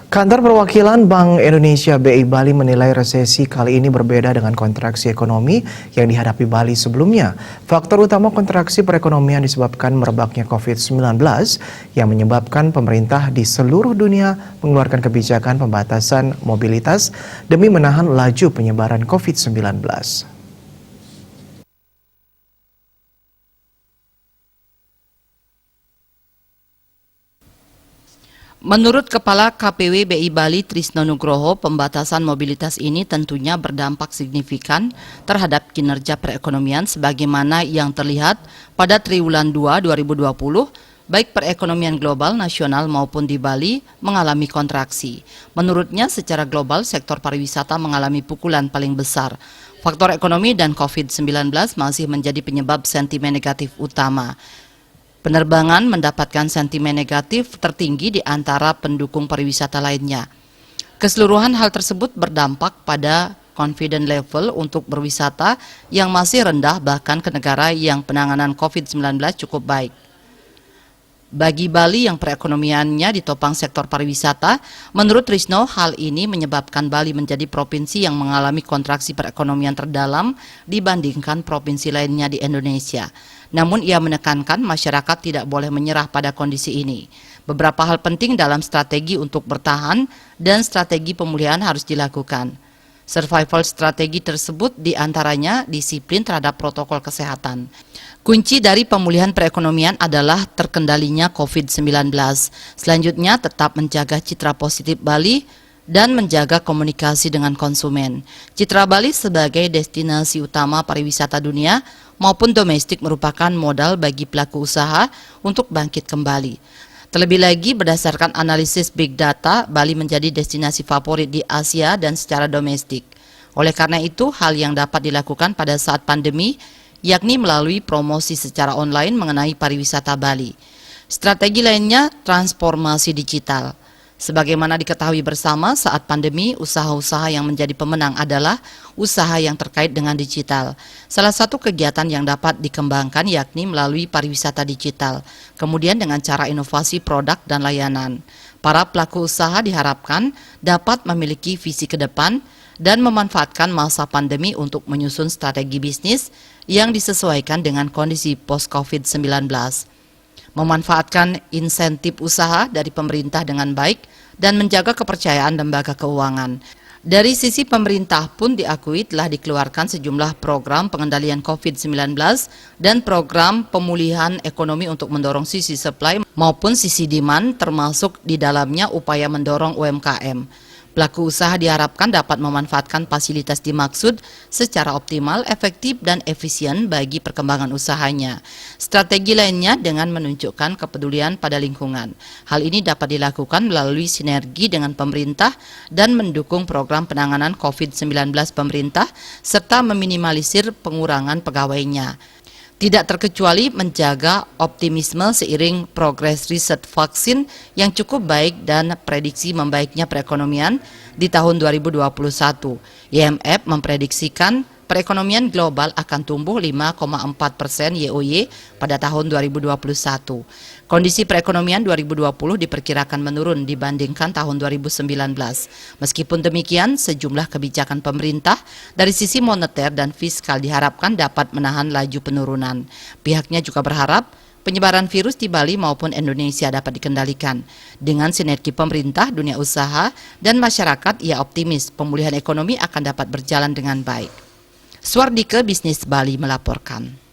Kantor Perwakilan Bank Indonesia BI Bali menilai resesi kali ini berbeda dengan kontraksi ekonomi yang dihadapi Bali sebelumnya. Faktor utama kontraksi perekonomian disebabkan merebaknya COVID-19 yang menyebabkan pemerintah di seluruh dunia mengeluarkan kebijakan pembatasan mobilitas demi menahan laju penyebaran COVID-19. Menurut Kepala KPW BI Bali Trisno Nugroho, pembatasan mobilitas ini tentunya berdampak signifikan terhadap kinerja perekonomian sebagaimana yang terlihat pada triwulan 2 2020, baik perekonomian global, nasional maupun di Bali mengalami kontraksi. Menurutnya secara global sektor pariwisata mengalami pukulan paling besar. Faktor ekonomi dan COVID-19 masih menjadi penyebab sentimen negatif utama. Penerbangan mendapatkan sentimen negatif tertinggi di antara pendukung pariwisata lainnya. Keseluruhan hal tersebut berdampak pada confidence level untuk berwisata yang masih rendah bahkan ke negara yang penanganan COVID-19 cukup baik. Bagi Bali yang perekonomiannya ditopang sektor pariwisata, menurut Trisno hal ini menyebabkan Bali menjadi provinsi yang mengalami kontraksi perekonomian terdalam dibandingkan provinsi lainnya di Indonesia. Namun ia menekankan masyarakat tidak boleh menyerah pada kondisi ini. Beberapa hal penting dalam strategi untuk bertahan dan strategi pemulihan harus dilakukan. Survival strategi tersebut diantaranya disiplin terhadap protokol kesehatan. Kunci dari pemulihan perekonomian adalah terkendalinya COVID-19. Selanjutnya tetap menjaga citra positif Bali dan menjaga komunikasi dengan konsumen. Citra Bali sebagai destinasi utama pariwisata dunia maupun domestik merupakan modal bagi pelaku usaha untuk bangkit kembali. Terlebih lagi berdasarkan analisis Big Data, Bali menjadi destinasi favorit di Asia dan secara domestik. Oleh karena itu, hal yang dapat dilakukan pada saat pandemi, yakni melalui promosi secara online mengenai pariwisata Bali. Strategi lainnya, transformasi digital. Sebagaimana diketahui bersama, saat pandemi, usaha-usaha yang menjadi pemenang adalah usaha yang terkait dengan digital. Salah satu kegiatan yang dapat dikembangkan yakni melalui pariwisata digital, kemudian dengan cara inovasi produk dan layanan. Para pelaku usaha diharapkan dapat memiliki visi ke depan dan memanfaatkan masa pandemi untuk menyusun strategi bisnis yang disesuaikan dengan kondisi post-COVID-19. Memanfaatkan insentif usaha dari pemerintah dengan baik dan menjaga kepercayaan lembaga keuangan. Dari sisi pemerintah pun diakui telah dikeluarkan sejumlah program pengendalian COVID-19 dan program pemulihan ekonomi untuk mendorong sisi supply maupun sisi demand, termasuk di dalamnya upaya mendorong UMKM. Pelaku usaha diharapkan dapat memanfaatkan fasilitas dimaksud secara optimal, efektif, dan efisien bagi perkembangan usahanya. Strategi lainnya dengan menunjukkan kepedulian pada lingkungan. Hal ini dapat dilakukan melalui sinergi dengan pemerintah dan mendukung program penanganan COVID-19 pemerintah, serta meminimalisir pengurangan pegawainya. Tidak terkecuali menjaga optimisme seiring progres riset vaksin yang cukup baik dan prediksi membaiknya perekonomian di tahun 2021. IMF memprediksikan perekonomian global akan tumbuh 5,4% YoY pada tahun 2021. Kondisi perekonomian 2020 diperkirakan menurun dibandingkan tahun 2019. Meskipun demikian, sejumlah kebijakan pemerintah dari sisi moneter dan fiskal diharapkan dapat menahan laju penurunan. Pihaknya juga berharap penyebaran virus di Bali maupun Indonesia dapat dikendalikan. Dengan sinergi pemerintah, dunia usaha, dan masyarakat, ia optimis pemulihan ekonomi akan dapat berjalan dengan baik. Swardike Bisnis Bali melaporkan.